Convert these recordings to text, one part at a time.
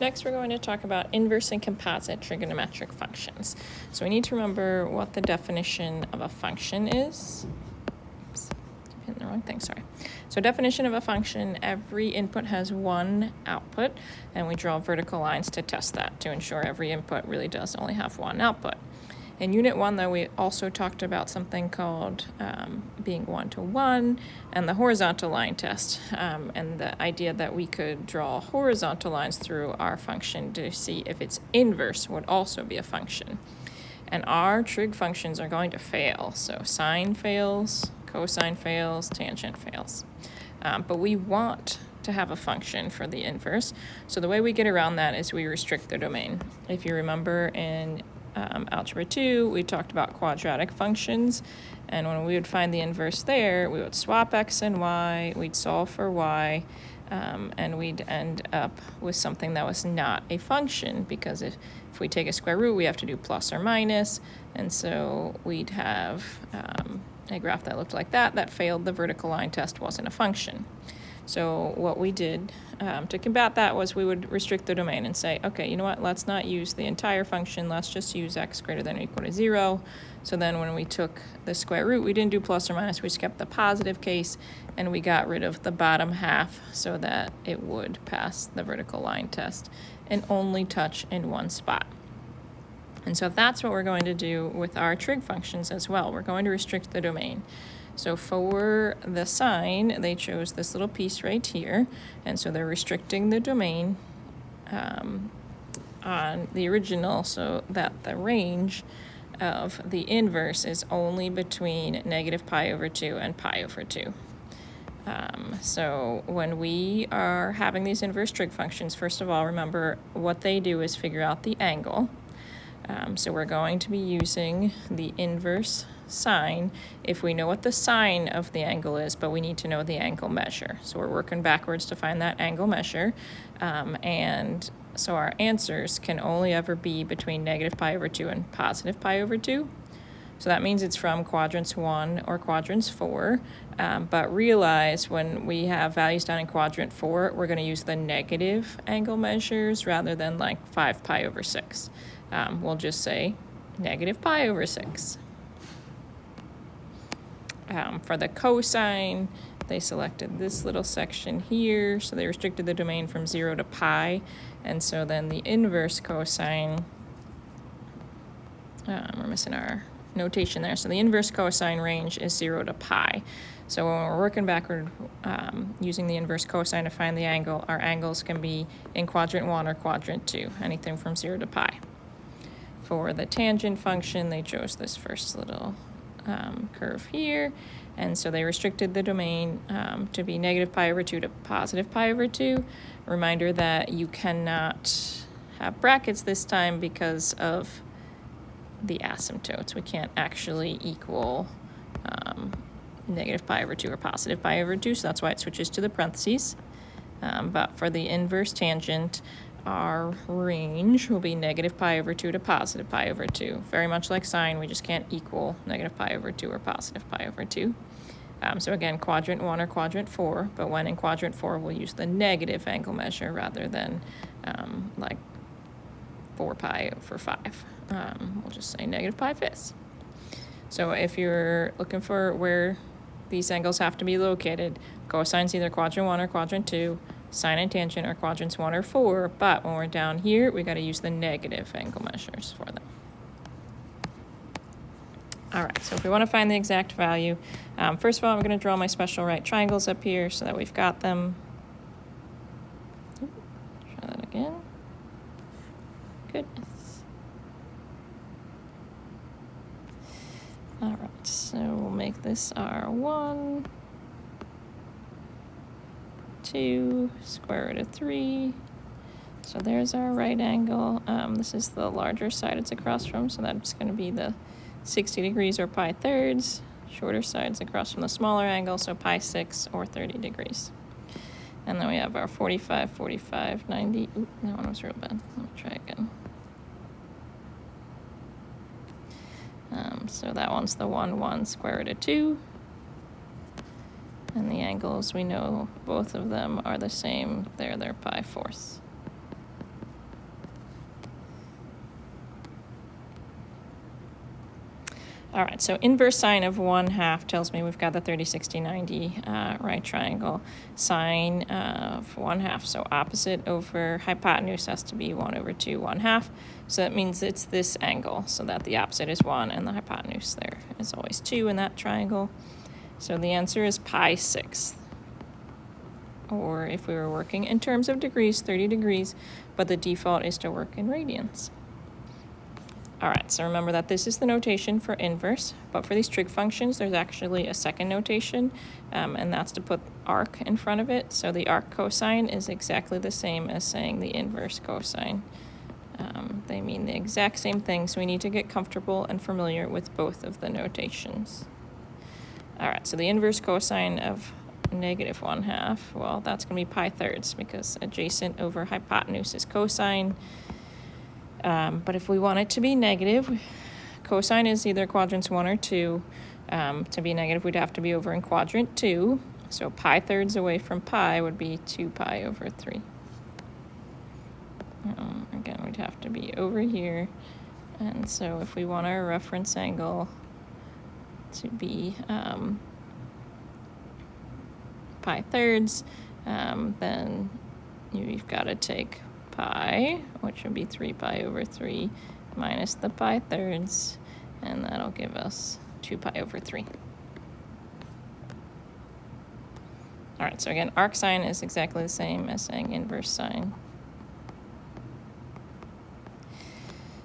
Next, we're going to talk about inverse and composite trigonometric functions. So we need to remember what the definition of a function is. Oops, I'm hitting the wrong thing, sorry. So definition of a function, every input has one output, and we draw vertical lines to test that to ensure every input really does only have one output. In Unit 1, though, we also talked about something called being one-to-one and the horizontal line test, and the idea that we could draw horizontal lines through our function to see if its inverse would also be a function. And our trig functions are going to fail, so sine fails, cosine fails, tangent fails. But we want to have a function for the inverse, so the way we get around that is we restrict the domain. If you remember in Algebra 2, we talked about quadratic functions, and when we would find the inverse there, we would swap x and y, we'd solve for y, and we'd end up with something that was not a function, because if we take a square root, we have to do plus or minus, and so we'd have a graph that looked like that failed the vertical line test, wasn't a function. So what we did to combat that was we would restrict the domain and say, okay, you know what, let's not use the entire function, let's just use x greater than or equal to 0. So then when we took the square root, we didn't do plus or minus, we just kept the positive case, and we got rid of the bottom half so that it would pass the vertical line test and only touch in one spot. And so that's what we're going to do with our trig functions as well. We're going to restrict the domain. So for the sine, they chose this little piece right here, and so they're restricting the domain on the original so that the range of the inverse is only between negative pi over 2 and pi over 2. So when we are having these inverse trig functions, first of all, remember what they do is figure out the angle. So we're going to be using the inverse sine if we know what the sine of the angle is, but we need to know the angle measure. So we're working backwards to find that angle measure, and so our answers can only ever be between negative pi over 2 and positive pi over 2. So that means it's from quadrants 1 or quadrants 4, but realize when we have values down in quadrant 4, we're going to use the negative angle measures rather than like 5 pi over 6. We'll just say negative pi over 6. For the cosine, they selected this little section here, so they restricted the domain from 0 to pi, and so then the inverse cosine, we're missing our notation there, so the inverse cosine range is 0 to pi. So when we're working backward using the inverse cosine to find the angle, our angles can be in quadrant 1 or quadrant 2, anything from 0 to pi. For the tangent function, they chose this first little curve here, and so they restricted the domain to be negative pi over 2 to positive pi over 2. Reminder that you cannot have brackets this time because of the asymptotes. We can't actually equal negative pi over 2 or positive pi over 2, so that's why it switches to the parentheses. But for the inverse tangent, our range will be negative pi over 2 to positive pi over 2. Very much like sine, we just can't equal negative pi over 2 or positive pi over 2. So again, quadrant 1 or quadrant 4, but when in quadrant 4, we'll use the negative angle measure rather than like 4 pi over 5. We'll just say negative pi fifths. So if you're looking for where these angles have to be located, cosine's either quadrant 1 or quadrant 2, sine and tangent are quadrants 1 or 4, but when we're down here, we got to use the negative angle measures for them. All right, so if we want to find the exact value, first of all, I'm going to draw my special right triangles up here so that we've got them. Try that again. Goodness. All right, so we'll make this our 1, 2, square root of 3. So there's our right angle. This is the larger side it's across from, so that's going to be the 60 degrees or pi thirds. Shorter side's across from the smaller angle, so pi 6 or 30 degrees. And then we have our 45, 45, 90. Oop, that one was real bad. Let me try again. So that one's the 1, 1, square root of 2. And the angles, we know both of them are the same. They're pi fourths. All right, so inverse sine of 1/2 tells me we've got the 30, 60, 90 right triangle. Sine of 1/2, so opposite over hypotenuse has to be 1/2, 1/2. So that means it's this angle, so that the opposite is 1 and the hypotenuse there is always 2 in that triangle. So the answer is pi/6. Or if we were working in terms of degrees, 30 degrees, but the default is to work in radians. All right, so remember that this is the notation for inverse, but for these trig functions, there's actually a second notation, and that's to put arc in front of it. So the arc cosine is exactly the same as saying the inverse cosine. They mean the exact same thing, so we need to get comfortable and familiar with both of the notations. All right, so the inverse cosine of -1/2, well, that's going to be pi/3 because adjacent over hypotenuse is cosine. But if we want it to be negative, cosine is either quadrants 1 or 2. To be negative, we'd have to be over in quadrant 2. So pi/3 away from pi would be 2π/3. Again, we'd have to be over here. And so if we want our reference angle to be pi/3, then you've got to take pi, which would be 3π/3 minus the pi/3, and that'll give us 2π/3. All right, so again, arc sine is exactly the same as saying inverse sine.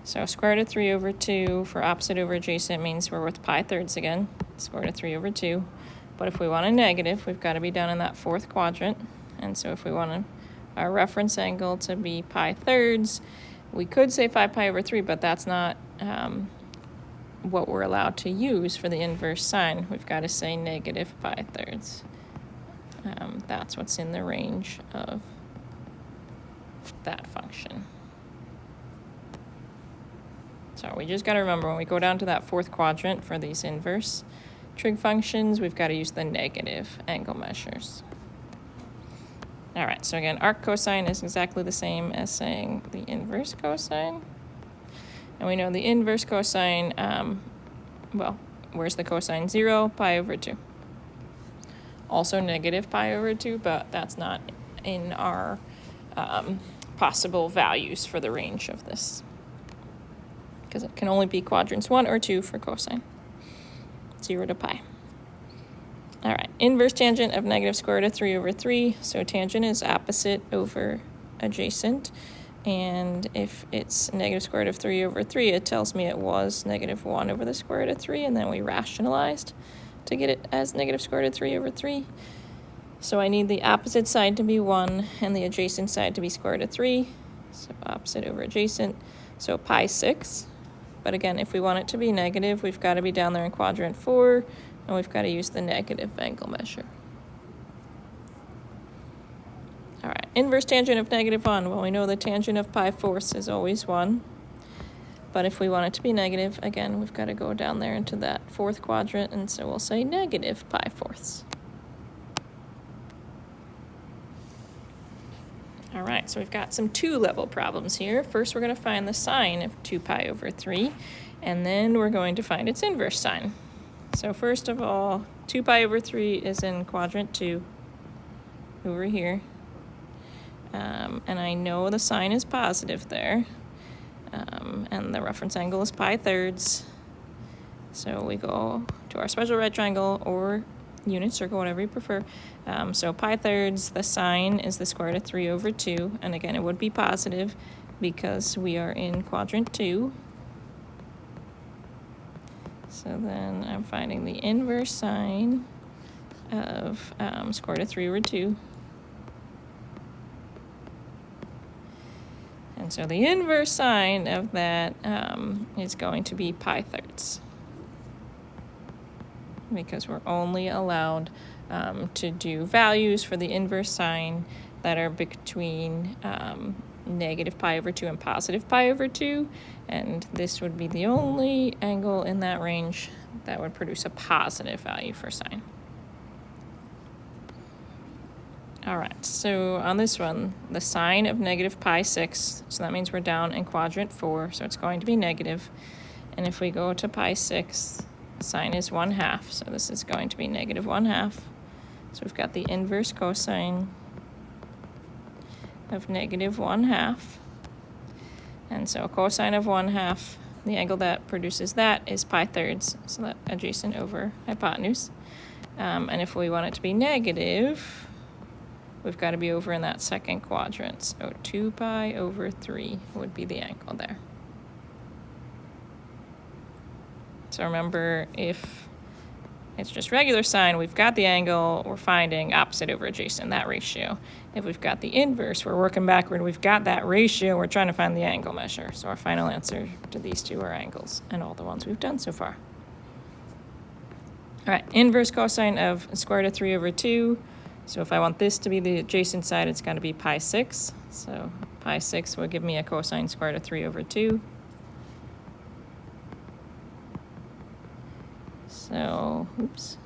So square root of 3/2 for opposite over adjacent means we're with pi/3 again, square root of 3/2. But if we want a negative, we've got to be down in that fourth quadrant. And so if we want our reference angle to be pi/3, we could say 5π/3, but that's not what we're allowed to use for the inverse sine. We've got to say -pi/3. That's what's in the range of that function. So we just got to remember when we go down to that fourth quadrant for these inverse trig functions, we've got to use the negative angle measures. All right, so again, arc cosine is exactly the same as saying the inverse cosine. And we know the inverse cosine, well, where's the cosine? 0, pi/2. Also -pi/2, but that's not in our possible values for the range of this, because it can only be quadrants 1 or 2 for cosine, 0 to pi. All right, inverse tangent of -√3/3. So tangent is opposite over adjacent. And if it's -√3/3, it tells me it was -1/3, and then we rationalized to get it as -√3/3. So I need the opposite side to be 1 and the adjacent side to be √3. So opposite over adjacent. So pi/6. But again, if we want it to be negative, we've got to be down there in quadrant 4, and we've got to use the negative angle measure. All right, inverse tangent of -1. Well, we know the tangent of pi/4 is always 1. But if we want it to be negative, again, we've got to go down there into that fourth quadrant, and so we'll say -pi/4. All right, so we've got some 2-level problems here. First, we're going to find the sine of 2π/3, and then we're going to find its inverse sine. So first of all, 2π/3 is in quadrant 2 over here. And I know the sign is positive there. And the reference angle is pi/3. So we go to our special right triangle or unit circle, whatever you prefer. So pi/3, the sign is the square root of 3/2. And again, it would be positive because we are in quadrant 2. So then I'm finding the inverse sine of square root of 3/2. And so the inverse sine of that is going to be pi/3, because we're only allowed to do values for the inverse sine that are between -pi/2 and +pi/2, and this would be the only angle in that range that would produce a positive value for sine. All right, so on this one, the sine of -pi/6, so that means we're down in quadrant 4, so it's going to be negative. And if we go to pi/6, Sine is 1/2, so this is going to be negative 1/2. So we've got the inverse cosine of negative 1/2. And so cosine of 1/2, the angle that produces that is pi thirds, so that adjacent over hypotenuse. And if we want it to be negative, we've got to be over in that second quadrant. So 2 pi over 3 would be the angle there. So remember, if it's just regular sine, we've got the angle, we're finding opposite over adjacent, that ratio. If we've got the inverse, we're working backward, we've got that ratio, we're trying to find the angle measure. So our final answer to these two are angles, and all the ones we've done so far. All right, inverse cosine of square root of 3 over 2. So if I want this to be the adjacent side, it's got to be pi 6. So pi 6 will give me a cosine square root of 3 over 2. So, oops.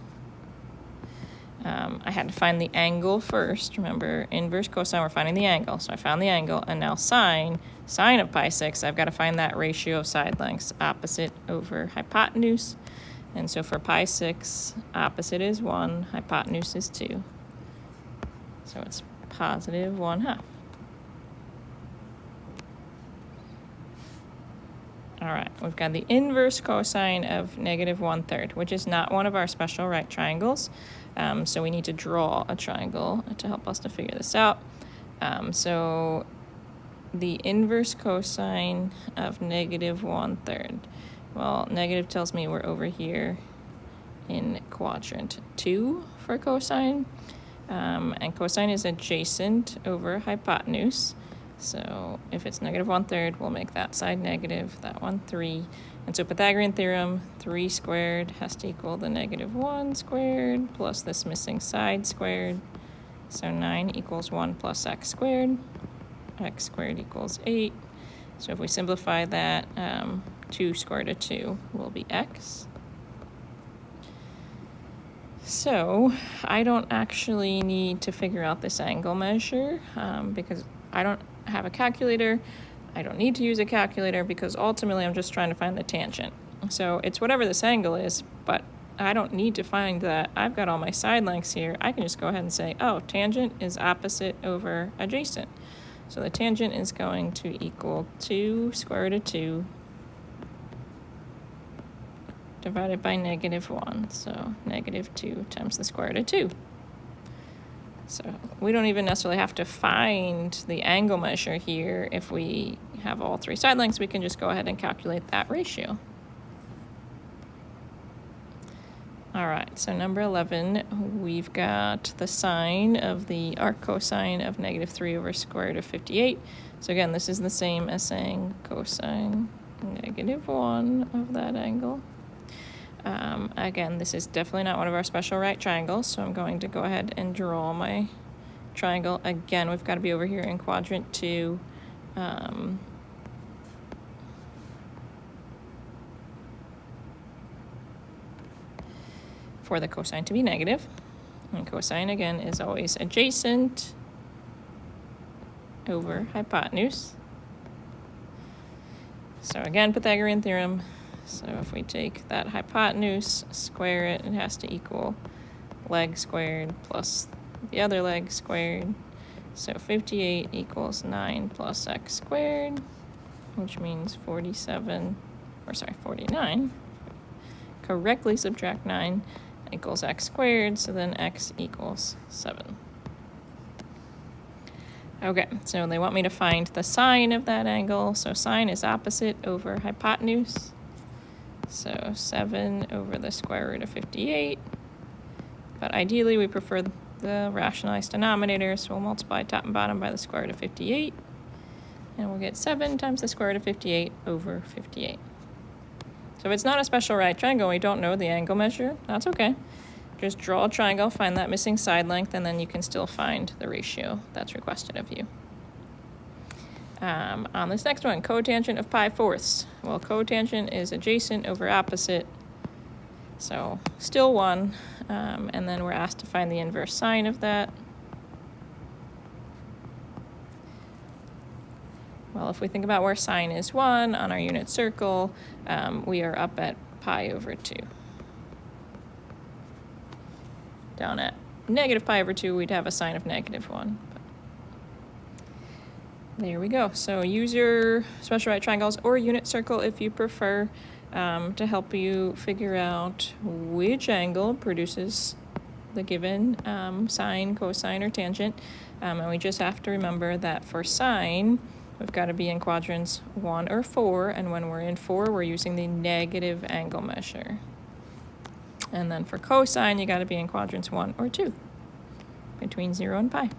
I had to find the angle first. Remember, inverse cosine, we're finding the angle. So I found the angle, and now sine of pi 6, I've got to find that ratio of side lengths, opposite over hypotenuse. And so for pi 6, opposite is 1, hypotenuse is 2. So it's positive 1/2. All right, we've got the inverse cosine of negative 1/3, which is not one of our special right triangles. So we need to draw a triangle to help us to figure this out. So the inverse cosine of negative 1/3. Well, negative tells me we're over here in quadrant 2 for cosine. And cosine is adjacent over hypotenuse. So if it's negative 1/3, we'll make that side negative, that one 3. And so Pythagorean theorem, 3 squared has to equal the negative 1 squared plus this missing side squared. So 9 equals 1 plus x squared. X squared equals 8. So if we simplify that, 2 square root of 2 will be x. So I don't actually need to figure out this angle measure because I don't have a calculator. I don't need to use a calculator because ultimately I'm just trying to find the tangent. So it's whatever this angle is, but I don't need to find that. I've got all my side lengths here. I can just go ahead and say, oh, tangent is opposite over adjacent. So the tangent is going to equal 2 square root of 2 divided by negative 1. So negative 2 times the square root of 2. So we don't even necessarily have to find the angle measure here. If we have all 3 side lengths, we can just go ahead and calculate that ratio. All right, so number 11, we've got the sine of the arc cosine of negative 3 over square root of 58. So again, this is the same as saying cosine negative 1 of that angle. Again, this is definitely not one of our special right triangles, so I'm going to go ahead and draw my triangle. Again, we've got to be over here in quadrant 2. For the cosine to be negative. And cosine, again, is always adjacent over hypotenuse. So again, Pythagorean theorem. So if we take that hypotenuse, square it, it has to equal leg squared plus the other leg squared. So 58 equals 9 plus x squared, which means 49. Correctly subtract 9 equals x squared, so then x equals 7. Okay, so they want me to find the sine of that angle. So sine is opposite over hypotenuse. So 7 over the square root of 58. But ideally, we prefer the rationalized denominator, so we'll multiply top and bottom by the square root of 58. And we'll get 7 times the square root of 58 over 58. So if it's not a special right triangle, we don't know the angle measure, that's okay. Just draw a triangle, find that missing side length, and then you can still find the ratio that's requested of you. On this next one, cotangent of pi fourths. Well, cotangent is adjacent over opposite, so still 1. And then we're asked to find the inverse sine of that. Well, if we think about where sine is 1 on our unit circle, we are up at pi over 2. Down at negative pi over 2, we'd have a sine of negative 1. But there we go. So use your special right triangles or unit circle if you prefer to help you figure out which angle produces the given sine, cosine, or tangent. And we just have to remember that for sine, we've got to be in quadrants 1 or 4, and when we're in 4, we're using the negative angle measure. And then for cosine, you got to be in quadrants 1 or 2, between 0 and pi.